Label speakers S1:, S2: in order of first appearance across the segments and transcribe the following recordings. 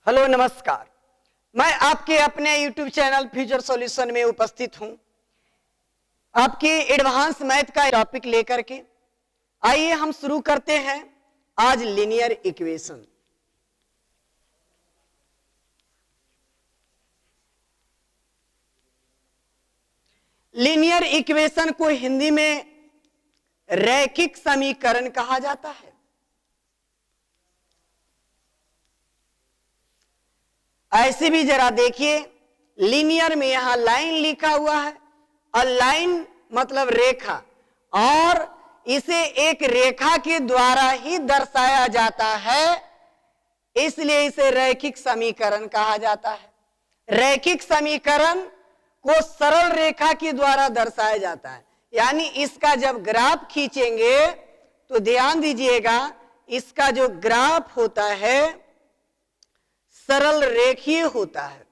S1: Hello नमस्कार। मैं आपके अपने YouTube चैनल फ्यूचर सॉल्यूशन में उपस्थित हूं, आपके एडवांस मैथ का टॉपिक लेकर के। आइए हम शुरू करते हैं आज लीनियर इक्वेशन। लीनियर इक्वेशन को हिंदी में रैखिक समीकरण कहा जाता है। ऐसे भी जरा देखिए, लीनियर में यहां लाइन लिखा हुआ है और लाइन मतलब रेखा, और इसे एक रेखा के द्वारा ही दर्शाया जाता है, इसलिए इसे रैखिक समीकरण कहा जाता है। रैखिक समीकरण को सरल रेखा के द्वारा दर्शाया जाता है, यानी इसका जब ग्राफ खींचेंगे तो ध्यान दीजिएगा, इसका जो ग्राफ होता है सरल रेखीय होता है,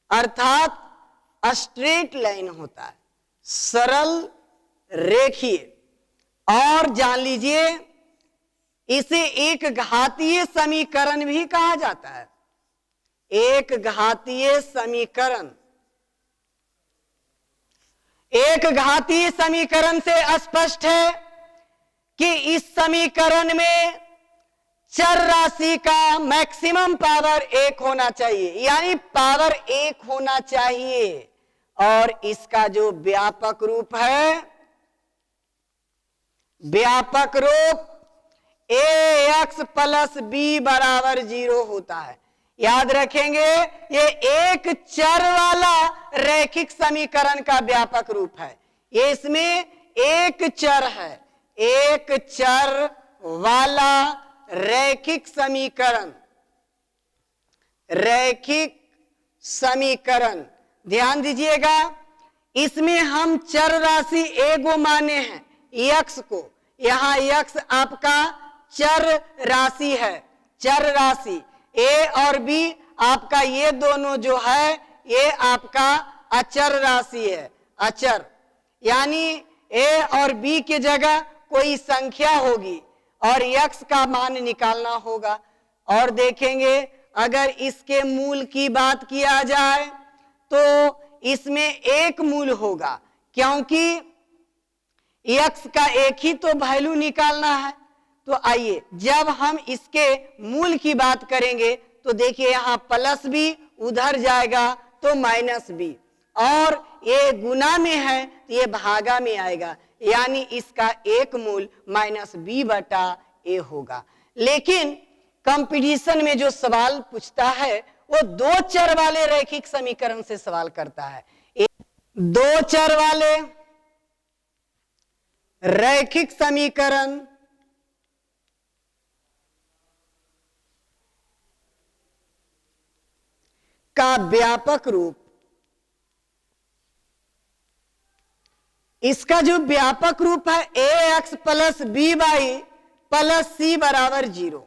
S1: अर्थात स्ट्रेट लाइन होता है, सरल रेखीय। और जान लीजिए इसे एक घातीय समीकरण भी कहा जाता है। एक घातीय समीकरण, एक घातीय समीकरण से स्पष्ट है कि इस समीकरण में चर राशि का मैक्सिमम पावर 1 होना चाहिए, यानी पावर 1 होना चाहिए। और इसका जो व्यापक रूप है, व्यापक रूप ax प्लस बी बराबर 0 होता है। याद रखेंगे, ये एक चर वाला रैखिक समीकरण का व्यापक रूप है। ये इसमें एक चर है, एक चर वाला रैखिक समीकरण। रैखिक समीकरण ध्यान दीजिएगा, इसमें हम चर राशि a को माने हैं, x को। यहां x आपका चर राशि है, चर राशि a और b आपका ये दोनों जो है ये आपका अचर राशि है, अचर। यानी a और b की जगह कोई संख्या होगी और x का मान निकालना होगा। और देखेंगे अगर इसके मूल की बात किया जाए तो इसमें एक मूल होगा, क्योंकि x का एक ही तो वैल्यू निकालना है। तो आइए जब हम इसके मूल की बात करेंगे तो देखिए यहां प्लस बी उधर जाएगा तो माइनस बी, और ये गुना में है तो ये भागा में आएगा, यानी इसका एक मूल माइनस बी बटा ए होगा। लेकिन कंपटीशन में जो सवाल पूछता है वो दो चर वाले रैखिक समीकरण से सवाल करता है। दो चर वाले रैखिक समीकरण का व्यापक रूप, इसका जो व्यापक रूप है ax plus B Y plus C बराबर 0।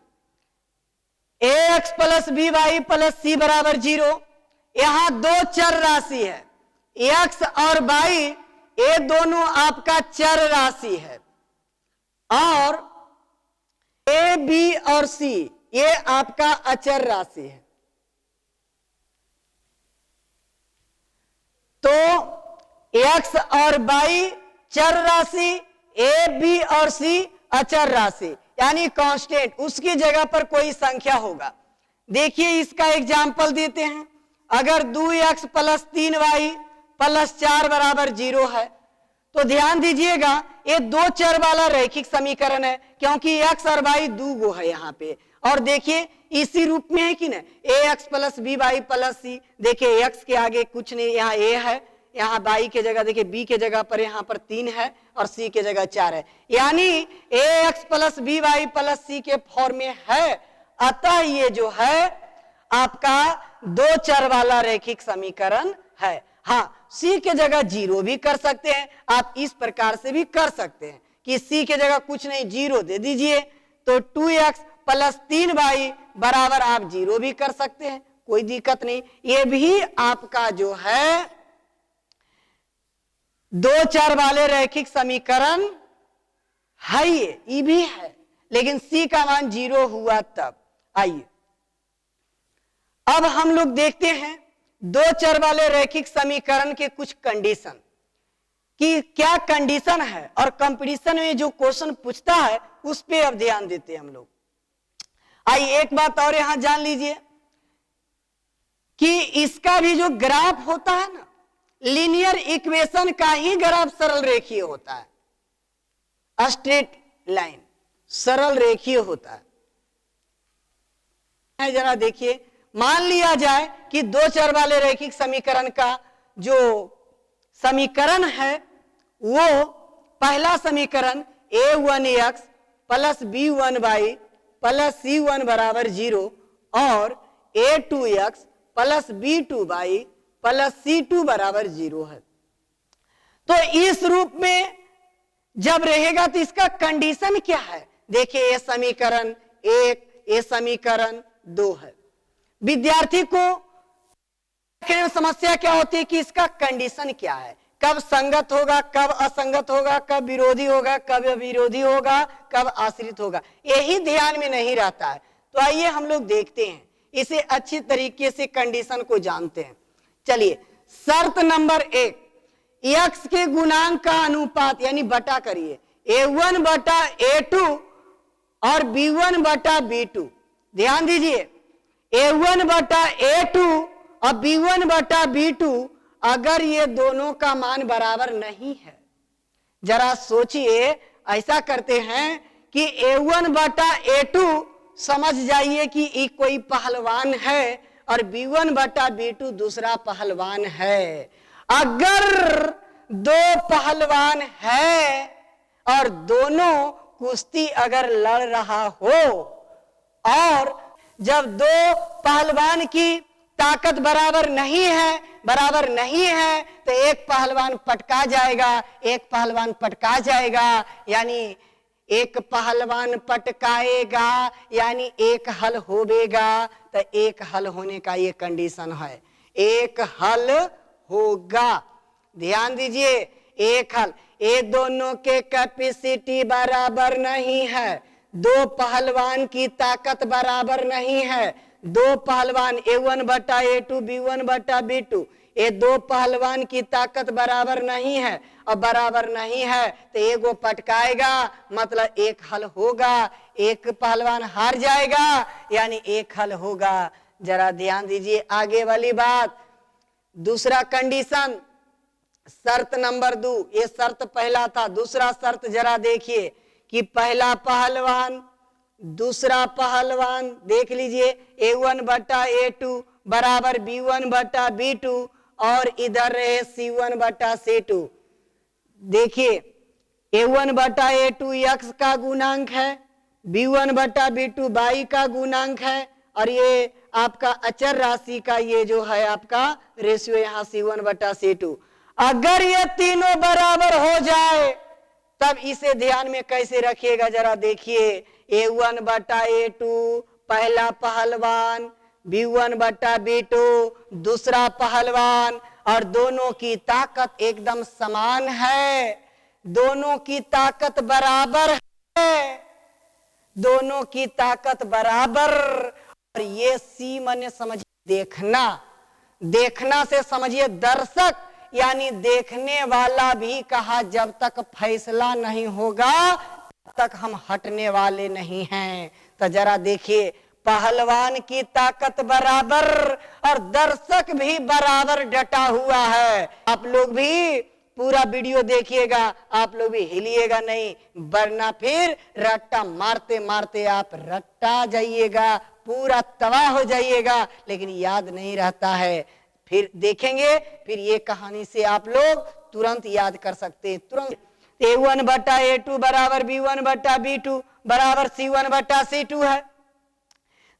S1: ax plus B Y plus C बराबर 0। यहां दो चर राशि है, x और y, ये दोनों आपका चर राशि है, और a b और c ये आपका अचर राशि है। तो x और y चर राशि, a b और c अचर राशि यानी कांस्टेंट, उसकी जगह पर कोई संख्या होगा। देखिए इसका एग्जाम्पल देते हैं। अगर 2x प्लस 3y प्लस 4 बराबर 0 है तो ध्यान दीजिएगा ये दो चर वाला रैखिक समीकरण है, क्योंकि x और y दो गो है यहाँ पे। और देखिए इसी रूप में है कि ना, ax plus B Y plus C. देखिए x के आगे कुछ नहीं, यहाँ a है, यहाँ y के जगह देखिए b के जगह पर यहाँ पर 3 है और c के जगह 4 है, यानी ax plus B Y plus C के फॉर्म में है। अतः ये जो है आपका दो चर वाला रैखिक समीकरण है। हाँ, c के जगह 0 भी कर सकते हैं, आप इस प्रकार से भी कर सकते हैं कि c के जगह कुछ नहीं 0 दे दीजिए, तो 2x प्लस 3y बराबर आप 0 भी कर सकते हैं, कोई दिक्कत नहीं। ये भी आपका जो है दो चर वाले रैखिक समीकरण है, ये भी है, लेकिन c का मान 0 हुआ तब। आइए अब हम लोग देखते हैं दो चर वाले रैखिक समीकरण के कुछ कंडीशन कि क्या कंडीशन है, और कंपटीशन में जो क्वेश्चन पूछता है उस पे अब ध्यान देते हैं हम लोग। आइए एक बात और यहां जान लीजिए कि इसका भी जो ग्राफ होता है ना, लीनियर इक्वेशन का ही ग्राफ सरल रेखीय होता है, स्ट्रेट लाइन सरल रेखीय होता है। जरा देखिए, मान लिया जाए कि दो चर वाले रैखिक समीकरण का जो समीकरण है वो पहला समीकरण a1x plus b1y plus c1 बराबर 0 और a2x plus b2y plus c2 बराबर 0 है। तो इस रूप में जब रहेगा तो इसका कंडीशन क्या है? देखिए, ये समीकरण 1, ये समीकरण 2 है। विद्यार्थी को समस्या क्या होती है कि इसका कंडीशन क्या है, कब संगत होगा, कब असंगत होगा, कब विरोधी होगा, कब अविरोधी होगा, कब आश्रित होगा, यही ध्यान में नहीं रहता है। तो आइए हम लोग देखते हैं, इसे अच्छी तरीके से कंडीशन को जानते हैं। चलिए, शर्त नंबर 1, x के गुणांक का अनुपात यानी बटा करिए a1 बटा a2 और b1 बटा b2। ध्यान दीजिए, a1 बटा a2 और b1 बटा b2, अगर ये दोनों का मान बराबर नहीं है, जरा सोचिए, ऐसा करते हैं कि a1 बटा a2 समझ जाइए कि कोई पहलवान है और b1 बटा b2 दूसरा पहलवान है। अगर दो पहलवान है और दोनों कुश्ती अगर लड़ रहा हो और जब दो पहलवान की ताकत बराबर नहीं है तो एक पहलवान पटका जाएगा, एक पहलवान पटका जाएगा, यानी एक पहलवान पटकाएगा यानी एक हल होवेगा। तो एक हल होने का ये कंडीशन है, एक हल होगा। ध्यान दीजिए, एक हल, ये दोनों के कैपेसिटी बराबर नहीं है, दो पहलवान की ताकत बराबर नहीं है, दो पहलवान a1 बटा a2 b1 बटा b2, ये दो पहलवान की ताकत बराबर नहीं है, और बराबर नहीं है तो एगो पटकाएगा मतलब एक हल होगा, एक पहलवान हार जाएगा यानी एक हल होगा। जरा ध्यान दीजिए आगे वाली बात, दूसरा कंडीशन, शर्त नंबर 2, ये शर्त पहला था, दूसरा शर्त जरा देखिए कि पहला पहलवान दूसरा पहलवान, देख लीजिए a1 बटा a2 बराबर b1 बटा b2 और इधर रहे c1 बटा c2। देखिए a1 बटा a2 x का गुणांक है, b1 बटा b2 y का गुणांक है, और ये आपका अचर राशि का ये जो है आपका रेशियो यहाँ c1 बटा c2। अगर ये तीनों बराबर हो जाए तब इसे ध्यान में कैसे रखिएगा, जरा देखिए a1 बटा a2 पहला पहलवान, b1 बटा b2 दूसरा पहलवान, और दोनों की ताकत एकदम समान है, दोनों की ताकत बराबर है, दोनों की ताकत बराबर। और ये सी माने समझिए देखना, देखना से समझिए दर्शक यानी देखने वाला भी कहा, जब तक फैसला नहीं होगा तब तक हम हटने वाले नहीं हैं। तो जरा देखिए, पहलवान की ताकत बराबर और दर्शक भी बराबर डटा हुआ है। आप लोग भी पूरा वीडियो देखिएगा, आप लोग भी हिलिएगा नहीं, वरना फिर रट्टा मारते मारते आप रट्टा जाइएगा, पूरा तबाह हो जाइएगा, लेकिन याद नहीं रहता है। फिर देखेंगे, फिर ये कहानी से आप लोग तुरंत याद कर सकते हैं, तुरंत। a1 बटा a2 बराबर b1 बटा b2 बराबर c1 बटा c2 है।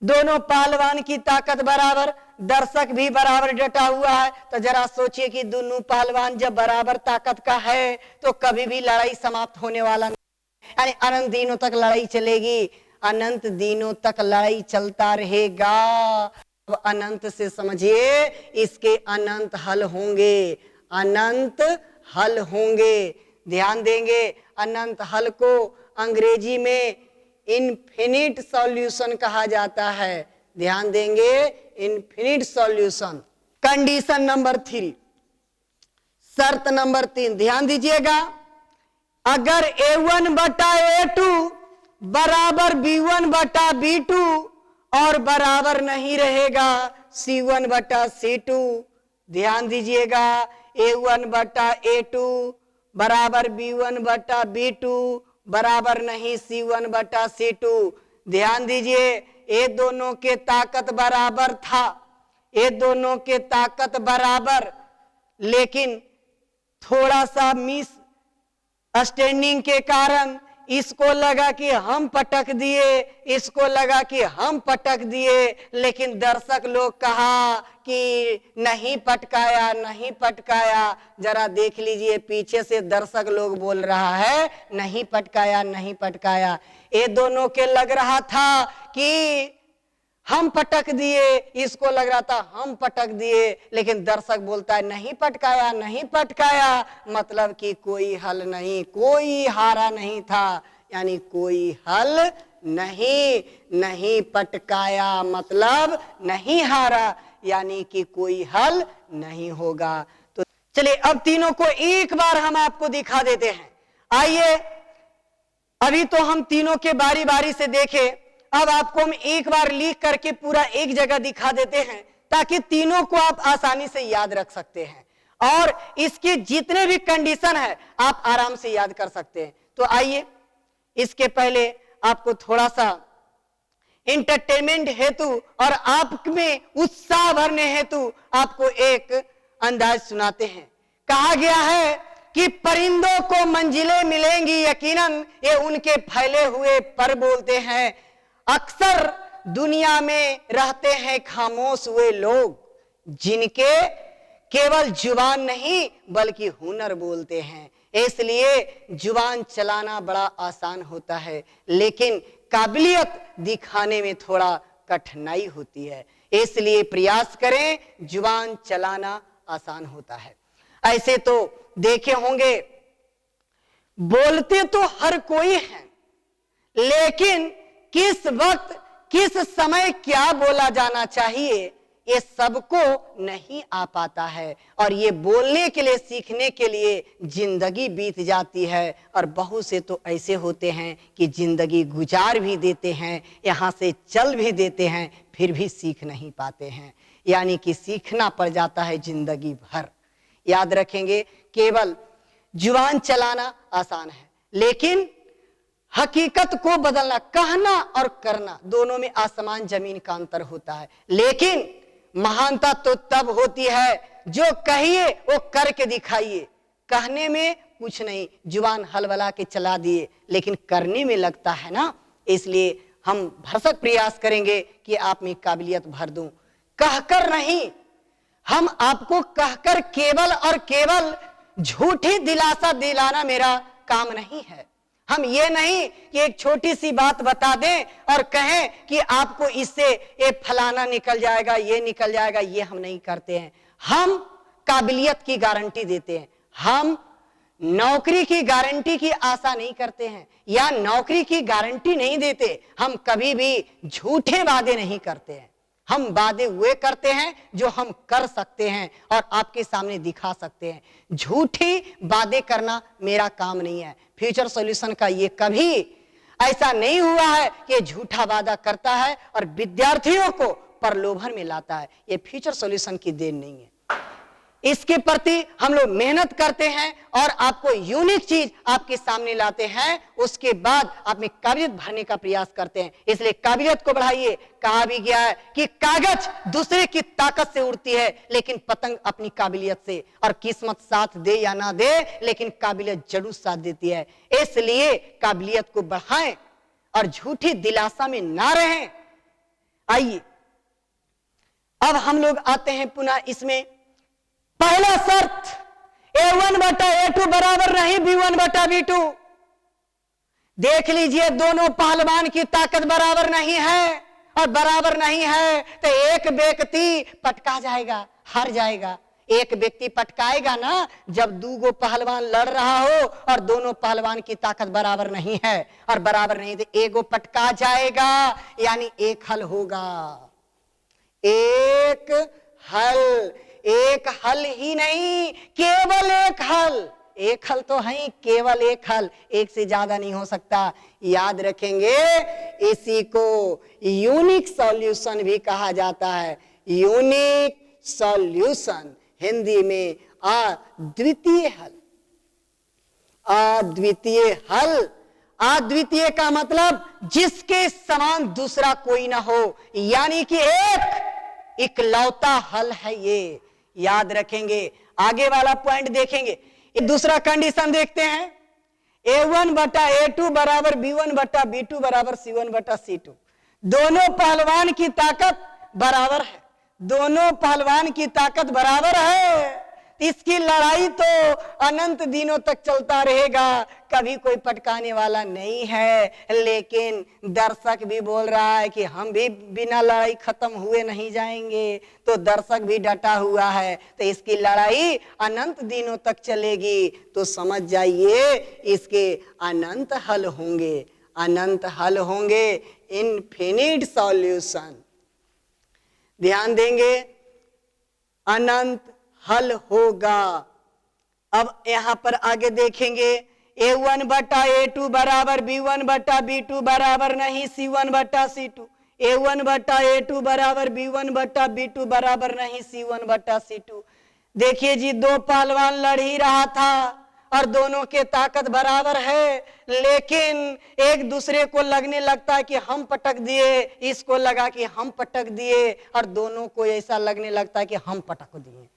S1: दोनों पहलवान की ताकत बराबर, दर्शक भी बराबर डटा हुआ है। तो जरा सोचिए कि दोनों पहलवान जब बराबर ताकत का है तो कभी भी लड़ाई समाप्त होने वाला नहीं, यानी अनंत दिनों तक लड़ाई चलेगी, अनंत दिनों तक लड़ाई चलता रहेगा। अब अनंत से समझिए इसके अनंत हल होंगे, अनंत हल होंगे। ध्यान देंगे, अनंत हल को अंग्रेजी में इनफिनिट सॉल्यूशन कहा जाता है। ध्यान देंगे, इनफिनिट सॉल्यूशन। कंडीशन नंबर 3, शर्त नंबर 3, ध्यान दीजिएगा, अगर a1 बटा a2 बराबर b1 बटा b2 और बराबर नहीं रहेगा c1 बटा c2, ध्यान दीजिएगा, a1 बटा a2 बराबर b1 बटा b2 बराबर नहीं c1 बटा c2। ध्यान दीजिए, ये दोनों के ताकत बराबर था, ये दोनों के ताकत बराबर, लेकिन थोड़ा सा मिस स्टैंडिंग के कारण इसको लगा कि हम पटक दिए, इसको लगा कि हम पटक दिए, लेकिन दर्शक लोग कहा कि नहीं पटकाया, नहीं पटकाया। जरा देख लीजिए, पीछे से दर्शक लोग बोल रहा है नहीं पटकाया, नहीं पटकाया। ये दोनों के लग रहा था कि हम पटक दिए, इसको लग रहा था हम पटक दिए, लेकिन दर्शक बोलता है नहीं पटकाया, नहीं पटकाया। मतलब कि कोई हल नहीं, कोई हारा नहीं था, यानी कोई हल नहीं, नहीं पटकाया मतलब नहीं हारा, यानी कि कोई हल नहीं होगा। तो चलिए अब तीनों को एक बार हम आपको दिखा देते हैं। आइए, अभी तो हम तीनों के बारी बारी से देखें, अब आपको हम एक बार लिख करके पूरा एक जगह दिखा देते हैं, ताकि तीनों को आप आसानी से याद रख सकते हैं और इसके जितने भी कंडीशन है आप आराम से याद कर सकते हैं। तो आइए, इसके पहले आपको थोड़ा सा एंटरटेनमेंट हेतु और आप में उत्साह भरने हेतु आपको एक अंदाज सुनाते हैं। कहा गया है कि परिंदों को मंजिलें मिलेंगी यकीनन, ये उनके फैले हुए पर बोलते हैं। अक्सर दुनिया में रहते हैं खामोश वे लोग, जिनके केवल जुबान नहीं बल्कि हुनर बोलते हैं। इसलिए जुबान चलाना बड़ा आसान होता है, लेकिन काबिलियत दिखाने में थोड़ा कठिनाई होती है। इसलिए प्रयास करें, जुबान चलाना आसान होता है। ऐसे तो देखे होंगे, बोलते तो हर कोई है, लेकिन किस वक्त किस समय क्या बोला जाना चाहिए ये सबको नहीं आ पाता है, और ये बोलने के लिए, सीखने के लिए जिंदगी बीत जाती है। और बहुत से तो ऐसे होते हैं कि जिंदगी गुजार भी देते हैं, यहाँ से चल भी देते हैं, फिर भी सीख नहीं पाते हैं, यानी कि सीखना पड़ जाता है जिंदगी भर। याद रखेंगे, केवल जुबान चलाना आसान है, लेकिन हकीकत को बदलना, कहना और करना दोनों में आसमान जमीन का अंतर होता है। लेकिन महानता तो तब होती है जो कहिए वो करके दिखाइए। कहने में कुछ नहीं, जुबान हलवला के चला दिए, लेकिन करने में लगता है ना। इसलिए हम भरसक प्रयास करेंगे कि आप में काबिलियत भर दूं, कहकर नहीं। हम आपको कहकर केवल और केवल झूठी दिलासा दिलाना मेरा काम नहीं है। हम ये नहीं कि एक छोटी सी बात बता दें और कहें कि आपको इससे ये फलाना निकल जाएगा, ये निकल जाएगा, ये हम नहीं करते हैं। हम काबिलियत की गारंटी देते हैं, हम नौकरी की गारंटी की आशा नहीं करते हैं या नौकरी की गारंटी नहीं देते। हम कभी भी झूठे वादे नहीं करते हैं, हम वादे वे करते हैं जो हम कर सकते हैं और आपके सामने दिखा सकते हैं। झूठी वादे करना मेरा काम नहीं है। फ्यूचर सॉल्यूशन का ये कभी ऐसा नहीं हुआ है कि झूठा वादा करता है और विद्यार्थियों को प्रलोभन में लाता है। ये फ्यूचर सॉल्यूशन की देन नहीं है। इसके प्रति हम लोग मेहनत करते हैं और आपको यूनिक चीज आपके सामने लाते हैं, उसके बाद आप में काबिलियत भरने का प्रयास करते हैं। इसलिए काबिलियत को बढ़ाइए। कहा भी गया है कि कागज दूसरे की ताकत से उड़ती है, लेकिन पतंग अपनी काबिलियत से। और किस्मत साथ दे या ना दे, लेकिन काबिलियत जरूर साथ देती है। इसलिए काबिलियत को बढ़ाएं और झूठी दिलासा में ना रहें। आइए अब हम लोग आते हैं पुनः इसमें। पहला शर्त, A1 बटा A2 बराबर नहीं B1 बटा B2। देख लीजिए, दोनों पहलवान की ताकत बराबर नहीं है, और बराबर नहीं है तो एक व्यक्ति पटका जाएगा, हार जाएगा। एक व्यक्ति पटकाएगा ना जब दूगो पहलवान लड़ रहा हो और दोनों पहलवान की ताकत बराबर नहीं है और बराबर नहीं तो एगो पटका जाएगा, यानी एक हल होगा। एक एक हल। एक हल ही नहीं, केवल एक हल। एक हल तो है ही, केवल एक हल, एक से ज्यादा नहीं हो सकता। याद रखेंगे, इसी को यूनिक सॉल्यूशन भी कहा जाता है। यूनिक सॉल्यूशन, हिंदी में अद्वितीय हल। अद्वितीय हल, अद्वितीय का मतलब जिसके समान दूसरा कोई ना हो, यानी कि एक इकलौता हल है ये। याद रखेंगे। आगे वाला पॉइंट देखेंगे, दूसरा कंडीशन देखते हैं। A1 बटा A2 बराबर B1 बटा B2 बराबर C1 बटा C2। दोनों पहलवान की ताकत बराबर है, दोनों पहलवान की ताकत बराबर है। इसकी लड़ाई तो अनंत दिनों तक चलता रहेगा, कभी कोई पटकाने वाला नहीं है। लेकिन दर्शक भी बोल रहा है कि हम भी बिना लड़ाई खत्म हुए नहीं जाएंगे, तो दर्शक भी डटा हुआ है, तो इसकी लड़ाई अनंत दिनों तक चलेगी। तो समझ जाइए इसके अनंत हल होंगे, अनंत हल होंगे, इनफिनिट सॉल्यूशन। ध्यान देंगे, अनंत हल होगा। अब यहां पर आगे देखेंगे, A1 बटा A2 बराबर B1 बटा B2 बराबर नहीं C1 बटा C2। A1 बटा A2 बराबर B1 बटा B2 बराबर नहीं C1 बटा C2। देखिए जी, दो पहलवान लड़ ही रहा था और दोनों के ताकत बराबर है, लेकिन एक दूसरे को लगने लगता है कि हम पटक दिए, इसको लगा कि हम पटक दिए, और दोनों को ऐसा लगने लगता है कि हम पटक दिए।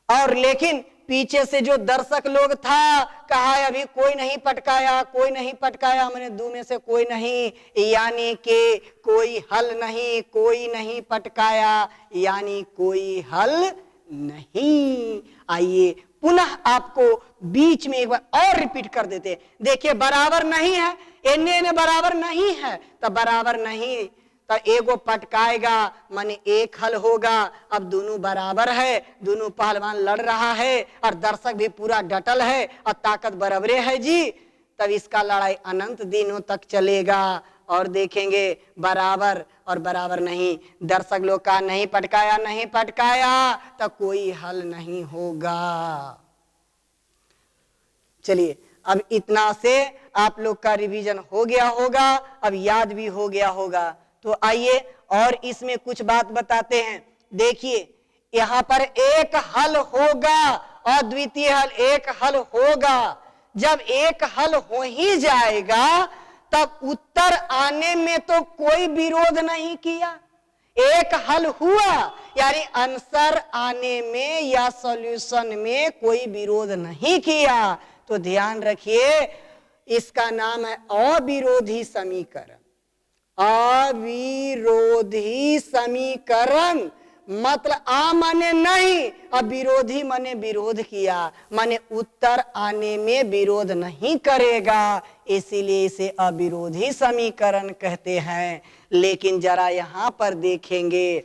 S1: और लेकिन पीछे से जो दर्शक लोग था, कहा अभी कोई नहीं पटकाया, कोई नहीं पटकाया, मैंने दो में से कोई नहीं, यानी कि कोई हल नहीं, कोई नहीं पटकाया, यानी कोई हल नहीं। आइए पुनः आपको बीच में एक बार और रिपीट कर देते। देखिए, बराबर नहीं है, एने बराबर नहीं है, तो बराबर नहीं तो एगो पटकाएगा माने एक हल होगा। अब दोनों बराबर है, दोनों पहलवान लड़ रहा है और दर्शक भी पूरा डटल है और ताकत बराबरे है जी, तब इसका लड़ाई अनंत दिनों तक चलेगा। और देखेंगे बराबर और बराबर नहीं, दर्शक लोग का नहीं पटकाया, नहीं पटकाया, तो कोई हल नहीं होगा। चलिए, अब इतना से आप लोग का रिवीजन हो गया होगा, अब याद भी हो गया होगा। तो आइए और इसमें कुछ बात बताते हैं। देखिए, यहां पर एक हल होगा, अद्वितीय हल, एक हल होगा। जब एक हल हो ही जाएगा, तब उत्तर आने में तो कोई विरोध नहीं किया। एक हल हुआ, यानी आंसर आने में या सॉल्यूशन में कोई विरोध नहीं किया। तो ध्यान रखिए, इसका नाम है अविरोधी समीकरण। अविरोधी समीकरण मतलब आ माने नहीं, अब विरोधी माने विरोध किया, माने उत्तर आने में विरोध नहीं करेगा, इसीलिए इसे अविरोधी समीकरण कहते हैं। लेकिन जरा यहां पर देखेंगे,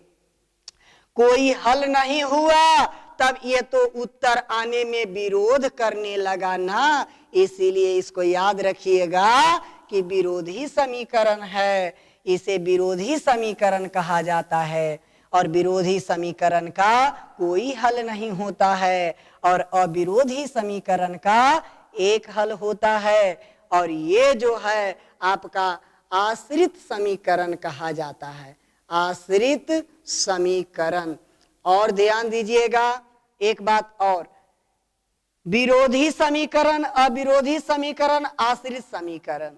S1: कोई हल नहीं हुआ, तब ये तो उत्तर आने में विरोध करने लगा ना, इसीलिए इसको याद रखिएगा कि विरोधी समीकरण है, इसे विरोधी समीकरण कहा जाता है। और विरोधी समीकरण का कोई हल नहीं होता है, और अविरोधी समीकरण का एक हल होता है। और ये जो है आपका आश्रित समीकरण कहा जाता है, आश्रित समीकरण। और ध्यान दीजिएगा एक बात और, विरोधी समीकरण, अविरोधी समीकरण, आश्रित समीकरण,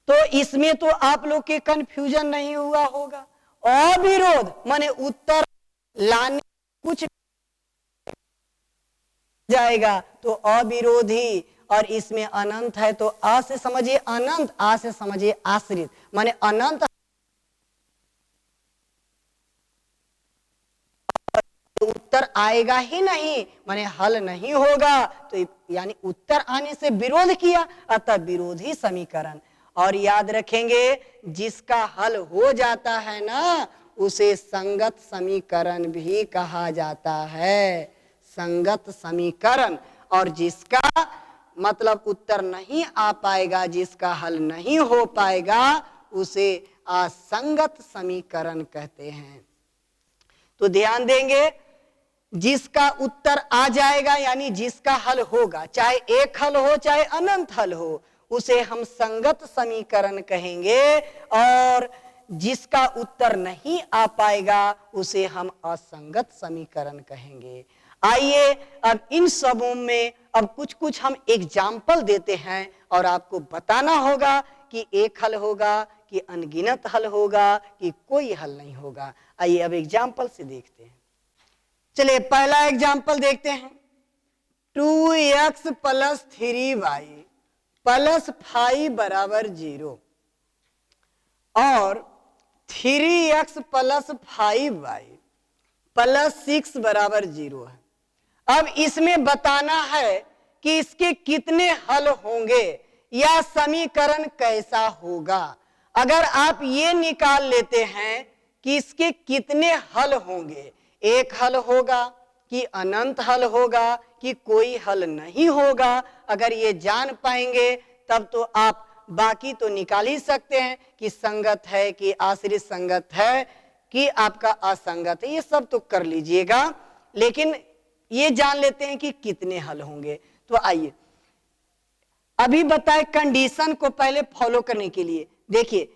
S1: तो इसमें तो आप लोग के कंफ्यूजन नहीं हुआ होगा। अविरोध माने उत्तर लाने कुछ जाएगा, तो अविरोधी, और इसमें अनंत है, तो आ से समझिए अनंत, आ से समझिए आश्रित, माने अनंत तो उत्तर आएगा ही नहीं, माने हल नहीं होगा, तो यानी उत्तर आने से विरोध किया, अतः विरोधी समीकरण। और याद रखेंगे, जिसका हल हो जाता है ना, उसे संगत समीकरण भी कहा जाता है, संगत समीकरण। और जिसका मतलब उत्तर नहीं आ पाएगा, जिसका हल नहीं हो पाएगा, उसे असंगत समीकरण कहते हैं। तो ध्यान देंगे, जिसका उत्तर आ जाएगा यानी जिसका हल होगा, चाहे एक हल हो चाहे अनंत हल हो, उसे हम संगत समीकरण कहेंगे, और जिसका उत्तर नहीं आ पाएगा उसे हम असंगत समीकरण कहेंगे। आइए अब इन सबों में अब कुछ कुछ हम एग्जाम्पल देते हैं और आपको बताना होगा कि एक हल होगा कि अनगिनत हल होगा कि कोई हल नहीं होगा। आइए अब एग्जाम्पल से देखते हैं। चलिए पहला एग्जाम्पल देखते हैं। 2x + 3y + 5 = 0 और 3x + 5y + 6 = 0 है। अब इसमें बताना है कि इसके कितने हल होंगे या समीकरण कैसा होगा। अगर आप ये निकाल लेते हैं कि इसके कितने हल होंगे, एक हल होगा कि अनंत हल होगा कि कोई हल नहीं होगा, अगर ये जान पाएंगे तब तो आप बाकी तो निकाल ही सकते हैं कि संगत है कि आश्रित संगत है कि आपका असंगत है, ये सब तो कर लीजिएगा, लेकिन ये जान लेते हैं कि कितने हल होंगे। तो आइए अभी बताए कंडीशन को पहले फॉलो करने के लिए। देखिए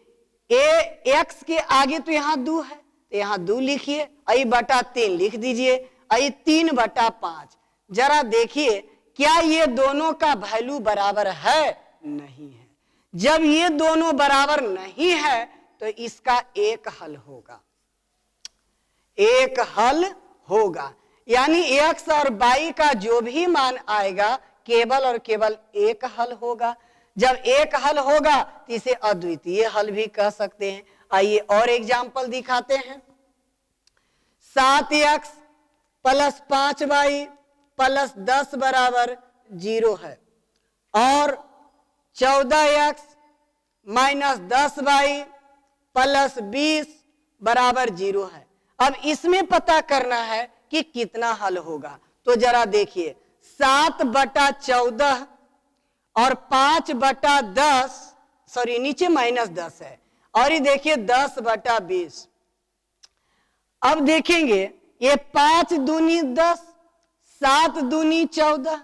S1: x के आगे तो यहां 2 है तो यहां 2 लिखिए, आई बटा 3 लिख दीजिए, आई 3/5। जरा देखिए क्या ये दोनों का वैल्यू बराबर है? नहीं है। जब ये दोनों बराबर नहीं है तो इसका एक हल होगा, एक हल होगा, यानी x और y का जो भी मान आएगा केवल और केवल एक हल होगा। जब एक हल होगा तो इसे अद्वितीय हल भी कह सकते हैं। आइए और एग्जाम्पल दिखाते हैं। 7x + 5y + 10 = 0 है और 14x - 10y + 20 = 0 है। अब इसमें पता करना है कि कितना हल होगा। तो जरा देखिए 7/14 और 5/10, सॉरी नीचे -10 है, और ये देखिए 10/20। अब देखेंगे ये 5 दूनी 10, 7 दूनी 14,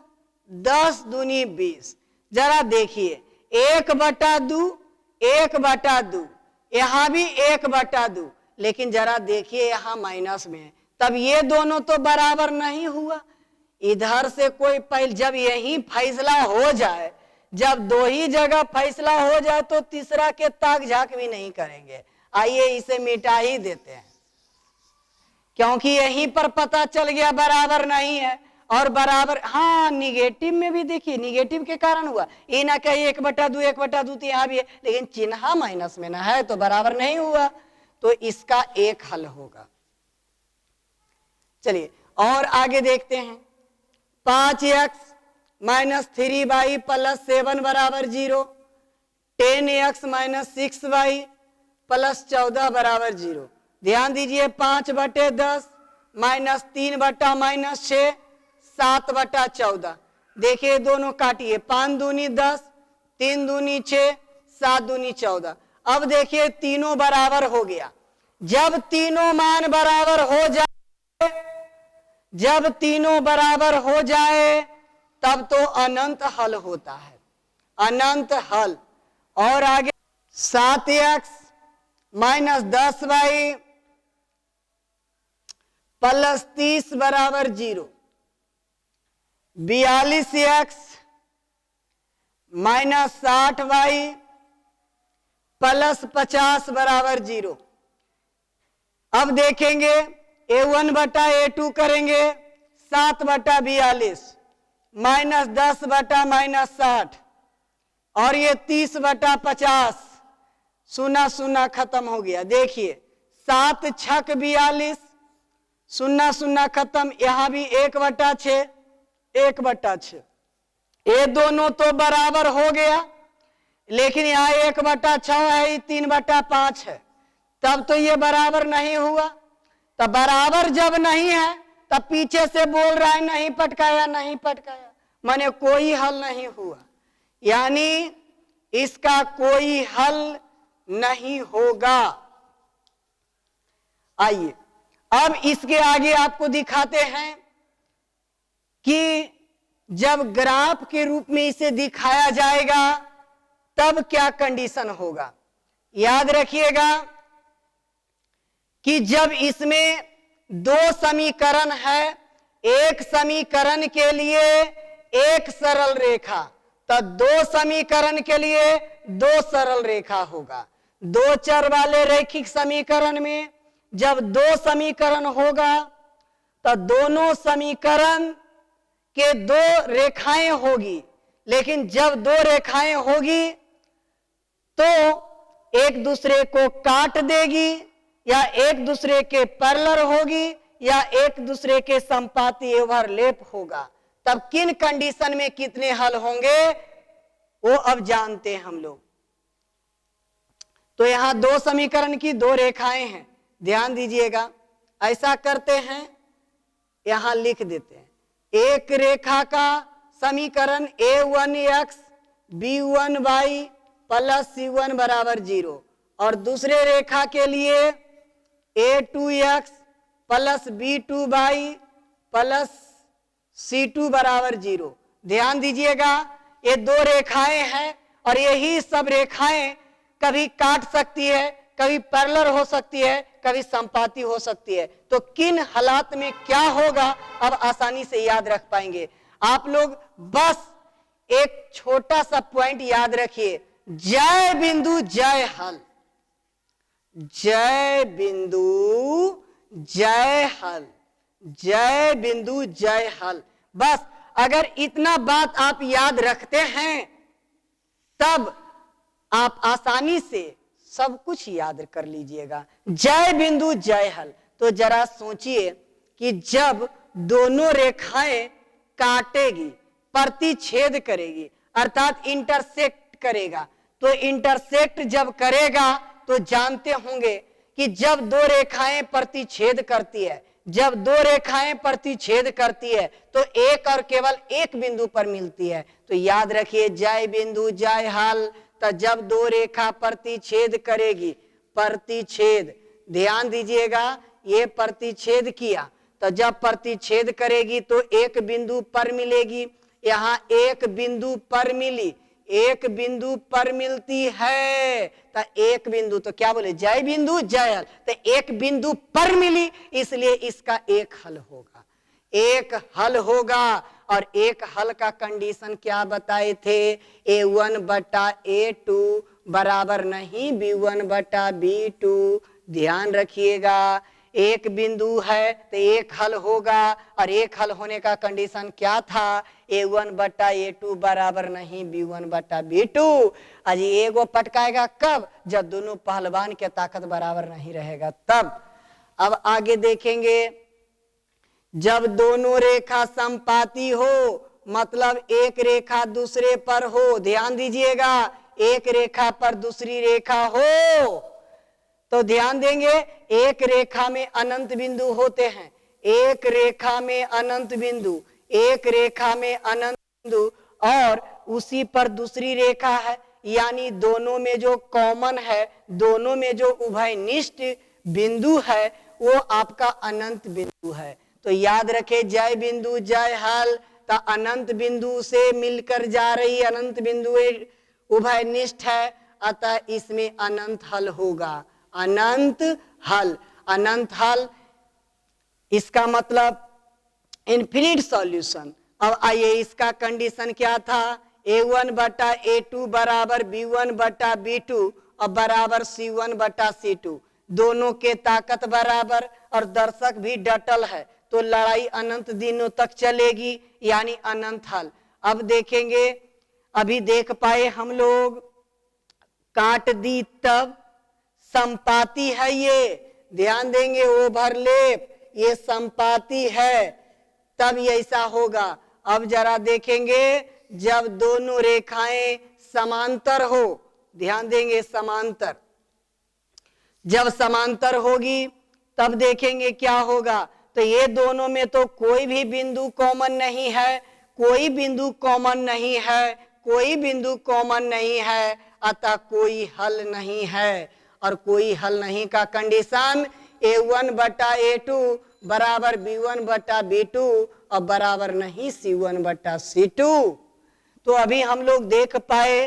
S1: 10 दूनी 20। जरा देखिए 1/2, 1/2, यहां भी 1/2, लेकिन जरा देखिए यहां माइनस में है, तब ये दोनों तो बराबर नहीं हुआ। इधर से कोई पहले जब यही फैसला हो जाए, जब 2 ही जगह फैसला हो जाए तो तीसरा के ताक झाक भी नहीं करेंगे। आइए इसे मिटा ही देते हैं, क्योंकि यहीं पर पता चल गया बराबर नहीं है और बराबर, हाँ निगेटिव में भी देखिए निगेटिव के कारण हुआ। ये ना कहीं 1/2 1/2 तो यहां भी है, लेकिन चिन्ह माइनस में ना है तो बराबर नहीं हुआ, तो इसका एक हल होगा। चलिए और आगे देखते हैं। 5x - 3y + 7 = 0, 10x - 6y + 14 = 0। ध्यान दीजिए 5/10 -3 - -6 7/14। देखिए दोनों काटिए, 5 दूनी 10, 3 दूनी 6, 7 दूनी 14। अब देखिए तीनों बराबर हो गया। जब तीनों मान बराबर हो जाए, जब तीनों बराबर हो जाए तब तो अनंत हल होता है, अनंत हल। और आगे 7x - 10y + 30 = 0, 42x - 60y + 50 = 0। अब देखेंगे A1/A2 करेंगे, 7/42 -10/- 60 और ये 30/50, 0 0 खत्म हो गया। देखिए 7 छक 42, 0 0 खत्म, यहां भी 1/6 1/6। ये दोनों तो बराबर हो गया, लेकिन यहाँ 1/6 है, ये 3/5 है, तब तो ये बराबर नहीं हुआ। तब बराबर जब नहीं है तब पीछे से बोल रहा है नहीं पटकाया नहीं पटकाया, माने कोई हल नहीं हुआ, यानी इसका कोई हल नहीं होगा। आइए अब इसके आगे आपको दिखाते हैं कि जब ग्राफ के रूप में इसे दिखाया जाएगा तब क्या कंडीशन होगा। याद रखिएगा कि जब इसमें दो समीकरण है, एक समीकरण के लिए एक सरल रेखा, तो दो समीकरण के लिए दो सरल रेखा होगा। दो चर वाले रैखिक समीकरण में जब दो समीकरण होगा तो दोनों समीकरण के दो रेखाएं होगी, लेकिन जब दो रेखाएं होगी तो एक दूसरे को काट देगी या एक दूसरे के पैरेलल होगी या एक दूसरे के संपाती ओवरलैप होगा। तब किन कंडीशन में कितने हल होंगे वो अब जानते हैं हम लोग। तो यहां दो समीकरण की दो रेखाएं हैं, ध्यान दीजिएगा। ऐसा करते हैं, यहां लिख देते हैं एक रेखा का समीकरण a1x b1y प्लस c1 बराबर 0 और दूसरे रेखा के लिए a2x plus b2y plus c2 बराबर 0। ध्यान दीजिएगा, ये दो रेखाएं हैं और यही सब रेखाएं कभी काट सकती है, कभी पैरेलल हो सकती है, कभी संपाती हो सकती है। तो किन हालात में क्या होगा अब आसानी से याद रख पाएंगे आप लोग। बस एक छोटा सा पॉइंट याद रखिए, जय बिंदु जय हल, जय बिंदु जय हल, जय बिंदु जय हल। बस अगर इतना बात आप याद रखते हैं तब आप आसानी से सब कुछ याद कर लीजिएगा। जय बिंदु जय हल। तो जरा सोचिए कि जब दोनों रेखाएं काटेगी, प्रतिच्छेद करेगी, अर्थात इंटरसेक्ट करेगा, तो इंटरसेक्ट जब करेगा तो जानते होंगे कि जब दो रेखाएं प्रतिच्छेद करती है, जब दो रेखाएं प्रतिच्छेद करती है तो एक और केवल एक बिंदु पर मिलती है। तो याद रखिए जय बिंदु जय हल। तो जब दो रेखा प्रतिच्छेद करेगी, प्रतिच्छेद, ध्यान दीजिएगा, ये प्रतिच्छेद किया तो जब प्रतिच्छेद करेगी तो एक बिंदु पर मिलेगी। यहां एक बिंदु पर मिली, एक बिंदु पर मिलती है तो एक बिंदु, तो क्या बोले जय बिंदु जय हल। तो एक बिंदु पर मिली इसलिए इसका एक हल होगा, एक हल होगा। और एक हल का कंडीशन क्या बताए थे, a1 बटा a2 बराबर नहीं b1 बटा b2। ध्यान रखिएगा, एक बिंदु है तो एक हल होगा और एक हल होने का कंडीशन क्या था, a1 बटा a2 बराबर नहीं b1 बटा b2। अजी एगो पटकाएगा कब, जब दोनों पहलवान के ताकत बराबर नहीं रहेगा तब। अब आगे देखेंगे, जब दोनों रेखा संपाती हो, मतलब एक रेखा दूसरे पर हो, ध्यान दीजिएगा, एक रेखा पर दूसरी रेखा हो तो ध्यान देंगे एक रेखा में अनंत बिंदु होते हैं, एक रेखा में अनंत बिंदु, एक रेखा में अनंत बिंदु और उसी पर दूसरी रेखा है, यानी दोनों में जो कॉमन है, दोनों में जो उभयनिष्ठ बिंदु है वो आपका अनंत बिंदु है। तो याद रखे जय बिंदु जय हल। तो अनंत बिंदु से मिलकर जा रही अनंत बिंदु उभयनिष्ठ है, अतः इसमें अनंत हल होगा, अनंत हल। अनंत हल इसका मतलब इनफिनिट सॉल्यूशन। अब आइए इसका कंडीशन क्या था, a1 बटा a2 बराबर b1 बटा b2 और बराबर c1 बटा c2, दोनों के ताकत बराबर और दर्शक भी डटल है तो लड़ाई अनंत दिनों तक चलेगी, यानी अनंत हल। अब देखेंगे, अभी देख पाए हम लोग, काट दी तब संपाती है, ये ध्यान देंगे, ओवरलैप, ये संपाती है तब ये ऐसा होगा। अब जरा देखेंगे, जब दोनों रेखाएं समांतर हो, ध्यान देंगे समांतर, जब समांतर होगी तब देखेंगे क्या होगा। तो ये दोनों में तो कोई भी बिंदु कॉमन नहीं है, कोई बिंदु कॉमन नहीं है, कोई बिंदु कॉमन नहीं है, अतः कोई हल नहीं है। और कोई हल नहीं का कंडीशन A1 बटा A2 बराबर B1 बटा B2 और बराबर नहीं C1 बटा C2। तो अभी हम लोग देख पाए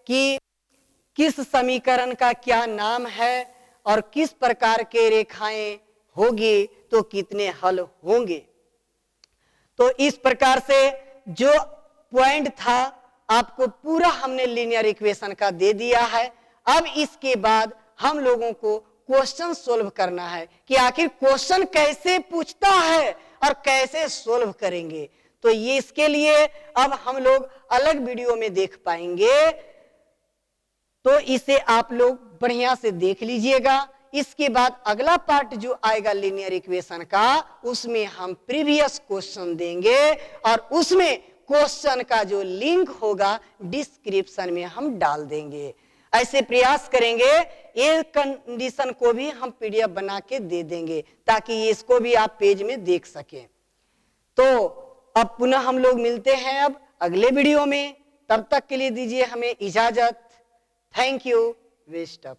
S1: कि किस समीकरण का क्या नाम है और किस प्रकार के रेखाएं होगी तो कितने हल होंगे। तो इस प्रकार से जो पॉइंट था आपको पूरा हमने लीनियर इक्वेशन का दे दिया है। अब इसके बाद हम लोगों को क्वेश्चन सोल्व करना है कि आखिर क्वेश्चन कैसे पूछता है और कैसे सोल्व करेंगे। तो ये इसके लिए अब हम लोग अलग वीडियो में देख पाएंगे, तो इसे आप लोग बढ़िया से देख लीजिएगा। इसके बाद अगला पार्ट जो आएगा लीनियर इक्वेशन का, उसमें हम प्रीवियस क्वेश्चन देंगे और उसमें क्वेश्चन का जो लिंक होगा डिस्क्रिप्शन में हम डाल देंगे। ऐसे प्रयास करेंगे, ये कंडीशन को भी हम पीडीएफ बना के दे देंगे ताकि इसको भी आप पेज में देख सकें। तो अब पुनः हम लोग मिलते हैं अब अगले वीडियो में, तब तक के लिए दीजिए हमें इजाजत। Thank you. Best of